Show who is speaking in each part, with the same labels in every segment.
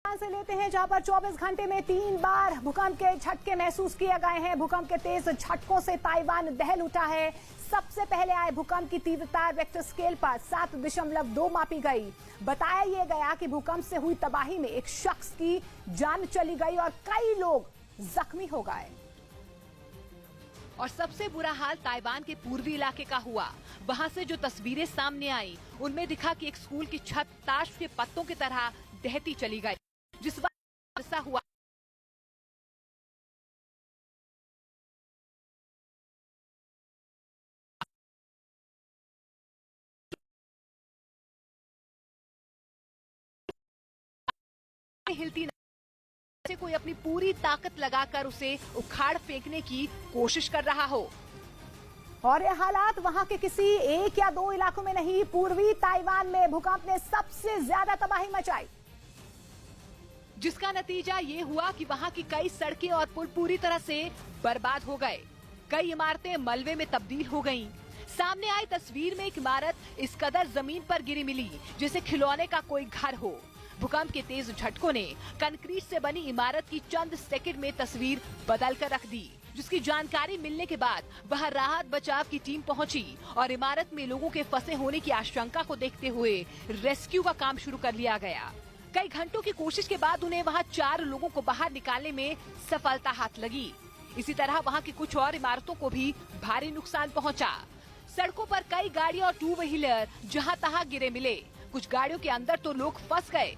Speaker 1: से लेते हैं जहां पर 24 घंटे में 3 बार भूकंप के झटके महसूस किए गए हैं। भूकंप के तेज झटकों से ताइवान दहल उठा है। सबसे पहले आए भूकंप की तीव्रता रेक्टर स्केल पर 7.2 मापी गई। बताया ये गया कि भूकंप से हुई तबाही में एक शख्स की जान चली गई और कई लोग जख्मी हो गए।
Speaker 2: और सबसे बुरा हाल ताइवान के पूर्वी इलाके का हुआ। वहां से जो तस्वीरें सामने आई उनमें दिखा कि एक स्कूल की छत ताश के पत्तों की तरह दहती चली गई। जिस वक्त ऐसा हुआ हिलती से कोई अपनी पूरी ताकत लगाकर उसे उखाड़ फेंकने की कोशिश कर रहा हो।
Speaker 1: और ये हालात वहां के किसी एक या दो इलाकों में नहीं, पूर्वी ताइवान में भूकंप ने सबसे ज्यादा तबाही मचाई,
Speaker 2: जिसका नतीजा ये हुआ कि वहां की कई सड़कें और पुल पूरी तरह से बर्बाद हो गए। कई इमारतें मलबे में तब्दील हो गईं। सामने आई तस्वीर में एक इमारत इस कदर जमीन पर गिरी मिली जैसे खिलौने का कोई घर हो। भूकंप के तेज झटकों ने कंक्रीट से बनी इमारत की चंद सेकंड में तस्वीर बदल कर रख दी, जिसकी जानकारी मिलने के बाद वहां राहत बचाव की टीम पहुंची और इमारत में लोगों के फंसे होने की आशंका को देखते हुए रेस्क्यू का काम शुरू कर लिया गया। कई घंटों की कोशिश के बाद उन्हें वहां 4 लोगों को बाहर निकालने में सफलता हाथ लगी। इसी तरह वहां की कुछ और इमारतों को भी भारी नुकसान पहुंचा। सड़कों पर कई गाड़ी और 2 व्हीलर जहां तहां गिरे मिले। कुछ गाड़ियों के अंदर तो लोग फंस गए।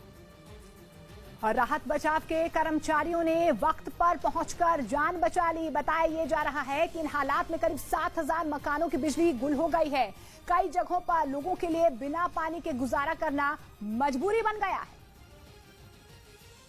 Speaker 1: और राहत बचाव के कर्मचारियों ने वक्त पर पहुंचकर जान बचा ली। बताया ये जा रहा है कि इन हालात में करीब 7,000 मकानों की बिजली गुल हो गई है। कई जगहों पर लोगों के लिए बिना पानी के गुजारा करना मजबूरी बन गया है,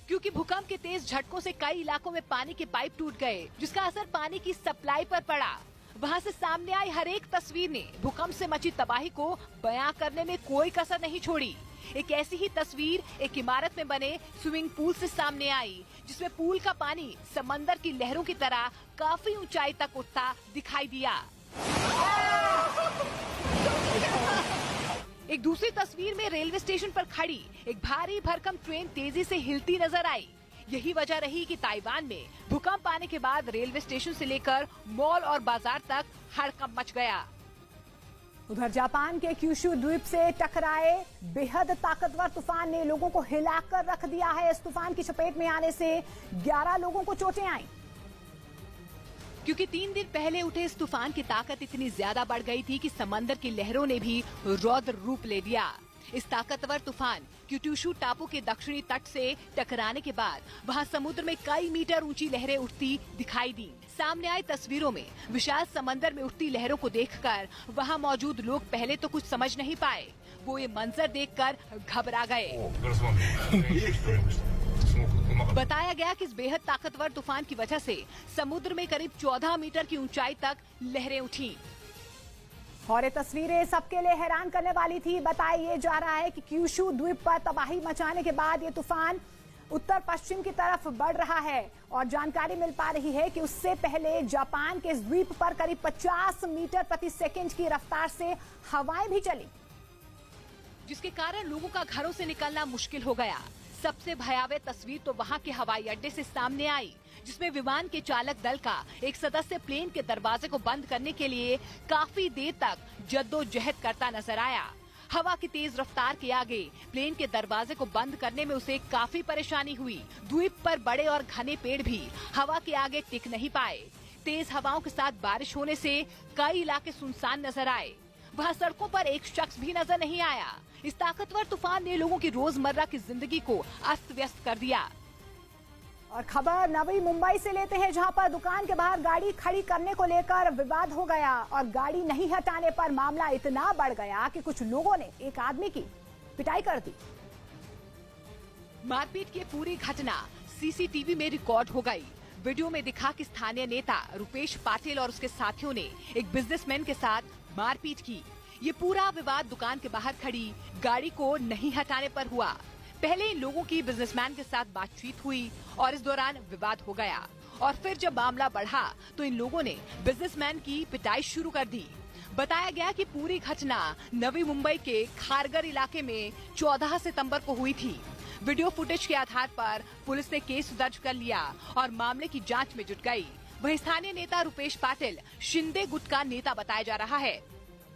Speaker 2: क्योंकि भूकंप के तेज झटकों से कई इलाकों में पानी के पाइप टूट गए, जिसका असर पानी की सप्लाई पर पड़ा। वहां से सामने आई हर एक तस्वीर ने भूकंप से मची तबाही को बयां करने में कोई कसर नहीं छोड़ी। एक ऐसी ही तस्वीर एक इमारत में बने स्विमिंग पूल से सामने आई, जिसमें पूल का पानी समंदर की लहरों की तरह काफी ऊंचाई तक उठता दिखाई दिया। एक दूसरी तस्वीर में रेलवे स्टेशन पर खड़ी एक भारी भरकम ट्रेन तेजी से हिलती नजर आई। यही वजह रही कि ताइवान में भूकंप आने के बाद रेलवे स्टेशन से लेकर मॉल और बाजार तक हड़कंप मच गया।
Speaker 1: उधर जापान के क्यूशु द्वीप से टकराए बेहद ताकतवर तूफान ने लोगों को हिलाकर रख दिया है। इस तूफान की चपेट में आने से 11 लोगों को चोटें आईं।
Speaker 2: क्योंकि 3 दिन पहले उठे इस तूफान की ताकत इतनी ज्यादा बढ़ गई थी कि समंदर की लहरों ने भी रौद्र रूप ले लिया। इस ताकतवर तूफान क्यूशु टापू के दक्षिणी तट से टकराने के बाद वहां समुद्र में कई मीटर ऊंची लहरें उठती दिखाई दी। सामने आई तस्वीरों में विशाल समंदर में उठती लहरों को देखकर वहां मौजूद लोग पहले तो कुछ समझ नहीं पाए। वो ये मंजर देखकर घबरा गए। बताया गया कि इस बेहद ताकतवर तूफान की वजह से समुद्र में करीब 14 मीटर की ऊंचाई तक लहरें उठी।
Speaker 1: और ये तस्वीरें सबके लिए हैरान करने वाली थी। बताया ये जा रहा है कि क्यूशु द्वीप पर तबाही मचाने के बाद ये तूफान उत्तर पश्चिम की तरफ बढ़ रहा है और जानकारी मिल पा रही है कि उससे पहले जापान के इस द्वीप पर करीब 50 मीटर प्रति सेकंड की रफ्तार से हवाएं भी चली,
Speaker 2: जिसके कारण लोगों का घरों से निकलना मुश्किल हो गया। सबसे भयावह तस्वीर तो वहां के हवाई अड्डे से सामने आई, जिसमें विमान के चालक दल का एक सदस्य प्लेन के दरवाजे को बंद करने के लिए काफी देर तक जद्दोजहद करता नजर आया। हवा की तेज रफ्तार के आगे प्लेन के दरवाजे को बंद करने में उसे काफी परेशानी हुई। द्वीप पर बड़े और घने पेड़ भी हवा के आगे टिक नहीं पाए। तेज हवाओं के साथ बारिश होने से कई इलाके सुनसान नजर आए। वहाँ सड़कों पर एक शख्स भी नजर नहीं आया। इस ताकतवर तूफान ने लोगों की रोजमर्रा की जिंदगी को अस्त व्यस्त कर दिया।
Speaker 1: और खबर नवी मुंबई से लेते हैं, जहां पर दुकान के बाहर गाड़ी खड़ी करने को लेकर विवाद हो गया और गाड़ी नहीं हटाने पर मामला इतना बढ़ गया कि कुछ लोगों ने एक आदमी की पिटाई कर दी।
Speaker 2: मारपीट की पूरी घटना सीसीटीवी में रिकॉर्ड हो गई। वीडियो में दिखा कि स्थानीय नेता रुपेश पाटिल और उसके साथियों ने एक बिजनेसमैन के साथ मारपीट की। ये पूरा विवाद दुकान के बाहर खड़ी गाड़ी को नहीं हटाने पर हुआ। पहले इन लोगों की बिजनेसमैन के साथ बातचीत हुई और इस दौरान विवाद हो गया और फिर जब मामला बढ़ा तो इन लोगों ने बिजनेसमैन की पिटाई शुरू कर दी। बताया गया कि पूरी घटना नवी मुंबई के खारगर इलाके में 14 सितंबर को हुई थी। वीडियो फुटेज के आधार पर पुलिस ने केस दर्ज कर लिया और मामले की जांच में जुट गई। वहीं स्थानीय नेता रुपेश पाटिल शिंदे गुट का नेता बताया जा रहा है।